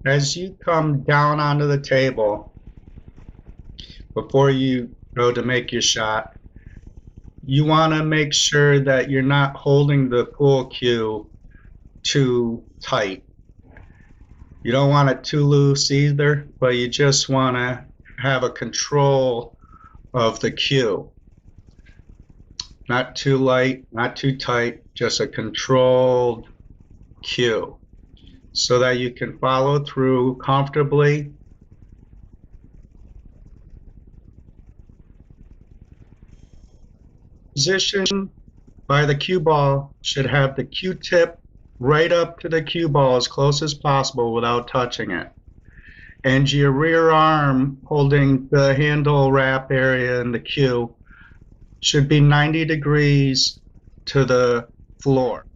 As you come down onto the table, before you go to make your shot, you want to make sure that you're not holding the pool cue too tight. You don't want it too loose either, but you just want to have a control of the cue. Not too light, not too tight, just a controlled cue so that you can follow through comfortably. Position by the cue ball should have the cue tip right up to the cue ball as close as possible without touching it. And your rear arm holding the handle wrap area in the cue should be 90 degrees to the floor.